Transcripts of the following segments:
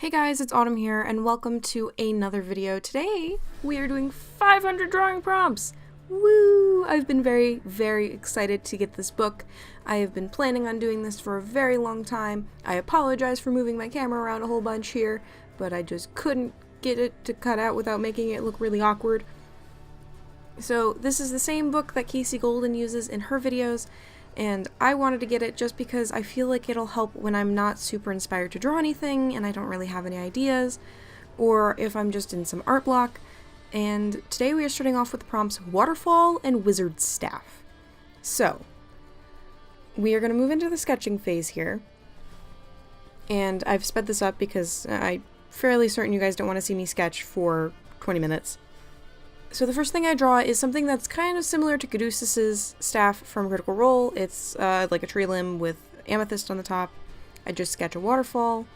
Hey guys, it's Autumn here, and welcome to another video. Today, we are doing 500 drawing prompts! Woo! I've been very excited to get this book. I have been planning on doing this for a very long time. I apologize for moving my camera around a whole bunch here, but I just couldn't get it to cut out without making it look really awkward. So, this is the same book that Casey Golden uses in her videos, and I wanted to get it just because I feel like it'll help when I'm not super inspired to draw anything and I don't really have any ideas, or if I'm just in some art block. And today we are starting off with the prompts Waterfall and Wizard Staff. So, we are going to move into the sketching phase here, and I've sped this up because I'm fairly certain you guys don't want to see me sketch for 20 minutes. So the first thing I draw is something that's kind of similar to Caduceus's staff from Critical Role. It's like a tree limb with amethyst on the top. I just sketch a waterfall,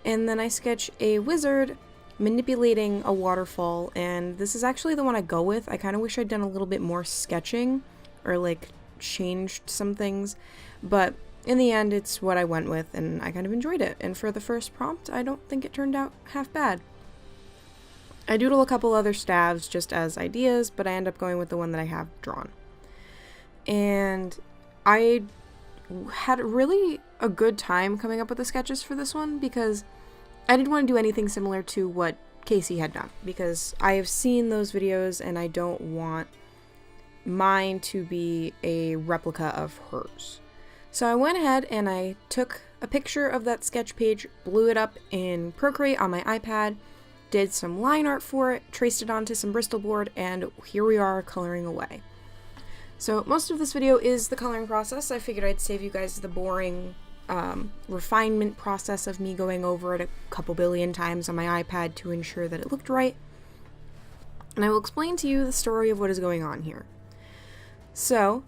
and then I sketch a wizard manipulating a waterfall, and this is actually the one I go with. I kind of wish I'd done a little bit more sketching, or like changed some things, but in the end it's what I went with, and I kind of enjoyed it. And for the first prompt, I don't think it turned out half bad. I doodle a couple other staves just as ideas, but I end up going with the one that I have drawn. And I had really a good time coming up with the sketches for this one because I didn't want to do anything similar to what Casey had done, because I have seen those videos and I don't want mine to be a replica of hers. So I went ahead and I took a picture of that sketch page, blew it up in Procreate on my iPad, did some line art for it, traced it onto some Bristol board, and here we are coloring away. So most of this video is the coloring process. I figured I'd save you guys the boring refinement process of me going over it a couple billion times on my iPad to ensure that it looked right. And I will explain to you the story of what is going on here. So,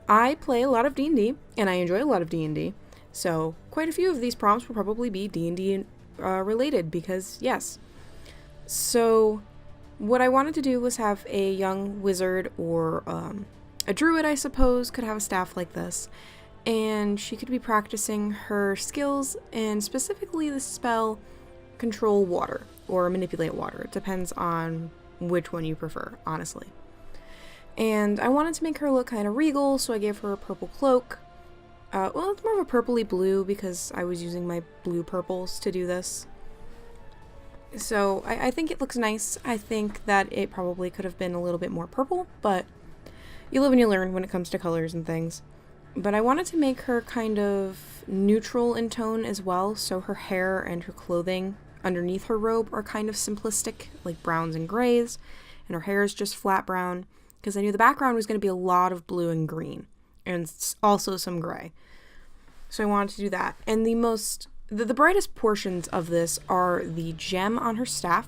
I play a lot of D&D, and I enjoy a lot of D&D, so quite a few of these prompts will probably be D&D related, because yes. So, what I wanted to do was have a young wizard, or a druid, I suppose, could have a staff like this, and she could be practicing her skills, and specifically the spell Control Water, or Manipulate Water. It depends on which one you prefer, honestly. And I wanted to make her look kind of regal, so I gave her a purple cloak. Well, it's more of a purpley blue because I was using my blue purples to do this. So I think it looks nice. I think that it probably could have been a little bit more purple, but you live and you learn when it comes to colors and things. But I wanted to make her kind of neutral in tone as well, so her hair and her clothing underneath her robe are kind of simplistic, like browns and grays, and her hair is just flat brown, because I knew the background was going to be a lot of blue and green, and also some gray. So I wanted to do that. And the brightest portions of this are the gem on her staff,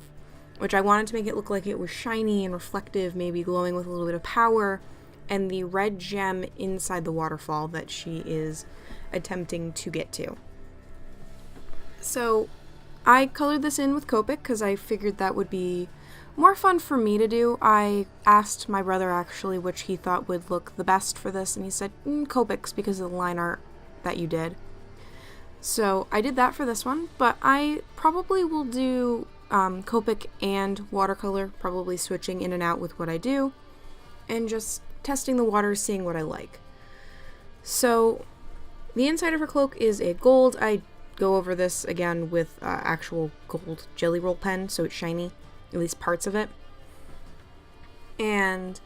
which I wanted to make it look like it was shiny and reflective, maybe glowing with a little bit of power, and the red gem inside the waterfall that she is attempting to get to. So I colored this in with Copic because I figured that would be more fun for me to do. I asked my brother actually which he thought would look the best for this, and he said Copic's because of the line art that you did. So I did that for this one, but I probably will do Copic and watercolor, probably switching in and out with what I do, and just testing the waters, seeing what I like. So the inside of her cloak is a gold. I go over this again with actual gold Jelly Roll pen, so it's shiny, at least parts of it. And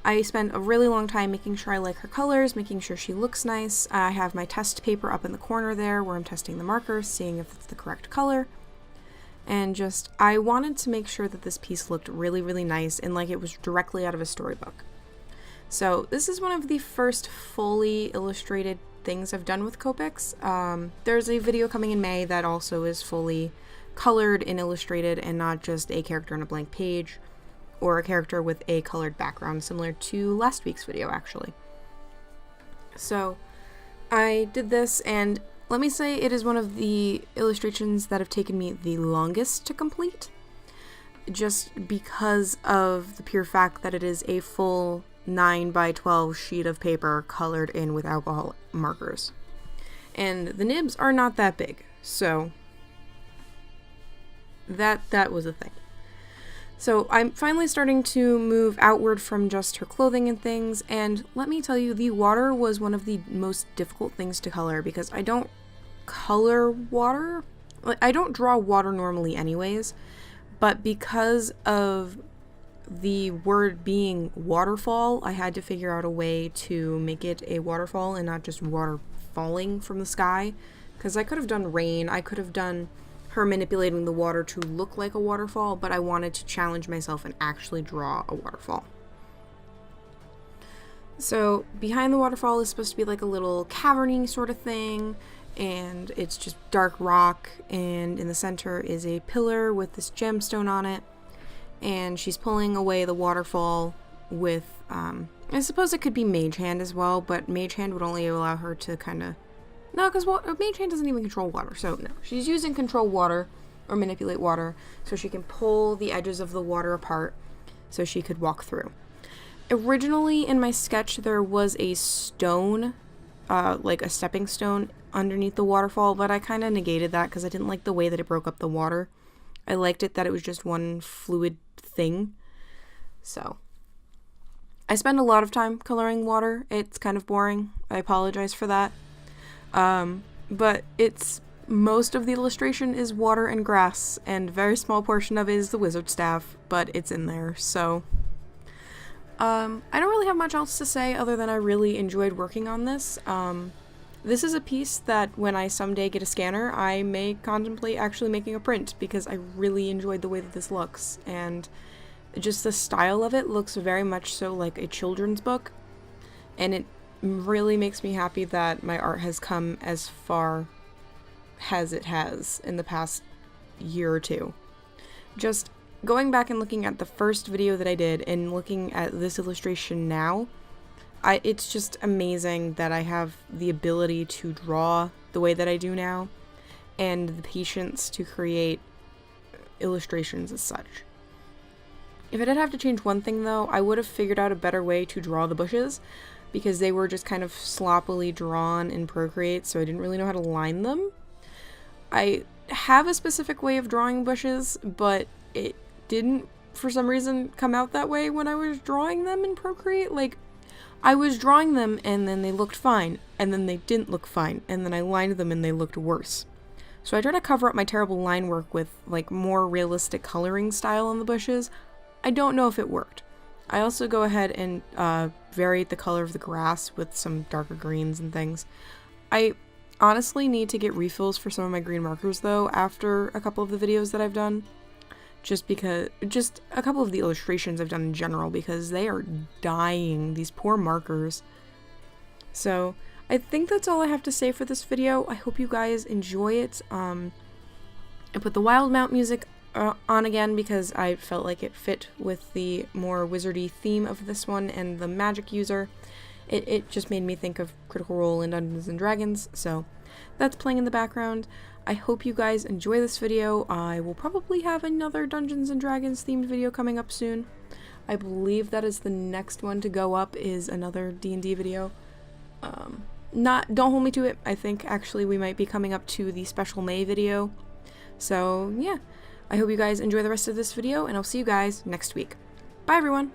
I spent a really long time making sure I like her colors, making sure she looks nice. I have my test paper up in the corner there where I'm testing the markers, seeing if it's the correct color. And I wanted to make sure that this piece looked really nice and like it was directly out of a storybook. So this is one of the first fully illustrated things I've done with Copics. There's a video coming in May that also is fully colored and illustrated and not just a character on a blank page, or a character with a colored background, similar to last week's video, actually. So, I did this, and let me say it is one of the illustrations that have taken me the longest to complete, just because of the pure fact that it is a full 9x12 sheet of paper colored in with alcohol markers. And the nibs are not that big, so that was a thing. So I'm finally starting to move outward from just her clothing and things, and let me tell you, the water was one of the most difficult things to color because I don't color water. Like, I don't draw water normally anyways, but because of the word being waterfall, I had to figure out a way to make it a waterfall and not just water falling from the sky, because I could have done rain, I could have done her manipulating the water to look like a waterfall, but I wanted to challenge myself and actually draw a waterfall. So behind the waterfall is supposed to be like a little caverny sort of thing, and it's just dark rock, and in the center is a pillar with this gemstone on it, and she's pulling away the waterfall with, I suppose it could be Mage Hand as well, but Mage Hand would only allow her to kind of, no, because Mage Hand doesn't even control water, so no. She's using control water, or manipulate water, so she can pull the edges of the water apart so she could walk through. Originally in my sketch there was a stone, like a stepping stone underneath the waterfall, but I kind of negated that because I didn't like the way that it broke up the water. I liked it that it was just one fluid thing. So I spend a lot of time coloring water. It's kind of boring. I apologize for that. But it's, most of the illustration is water and grass, and a very small portion of it is the wizard staff, but it's in there, so. I don't really have much else to say other than I really enjoyed working on this. This is a piece that when I someday get a scanner, I may contemplate actually making a print, because I really enjoyed the way that this looks, and just the style of it looks very much so like a children's book, and it really makes me happy that my art has come as far as it has in the past year or two. Just going back and looking at the first video that I did and looking at this illustration now, it's just amazing that I have the ability to draw the way that I do now, and the patience to create illustrations as such. If I did have to change one thing though, I would have figured out a better way to draw the bushes, because they were just kind of sloppily drawn in Procreate, so I didn't really know how to line them. I have a specific way of drawing bushes, but it didn't, for some reason, come out that way when I was drawing them in Procreate. Like, I was drawing them and then they looked fine, and then they didn't look fine, and then I lined them and they looked worse. So I tried to cover up my terrible line work with, like, more realistic coloring style on the bushes. I don't know if it worked. I also go ahead and varied the color of the grass with some darker greens and things. I honestly need to get refills for some of my green markers though after a couple of the videos that I've done. Just a couple of the illustrations I've done in general, because they are dying, these poor markers. So I think that's all I have to say for this video. I hope you guys enjoy it. I put the Wildemount music on again because I felt like it fit with the more wizardy theme of this one and the magic user. It just made me think of Critical Role and Dungeons & Dragons, so that's playing in the background. I hope you guys enjoy this video. I will probably have another Dungeons & Dragons themed video coming up soon. I believe that is the next one to go up, is another D&D video. Don't hold me to it. I think actually we might be coming up to the special May video. So yeah, I hope you guys enjoy the rest of this video, and I'll see you guys next week. Bye everyone!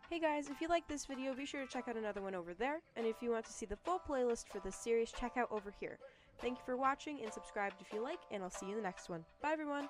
Hey guys, if you like this video, be sure to check out another one over there, and if you want to see the full playlist for this series, check out over here. Thank you for watching, and subscribe if you like, and I'll see you in the next one. Bye everyone!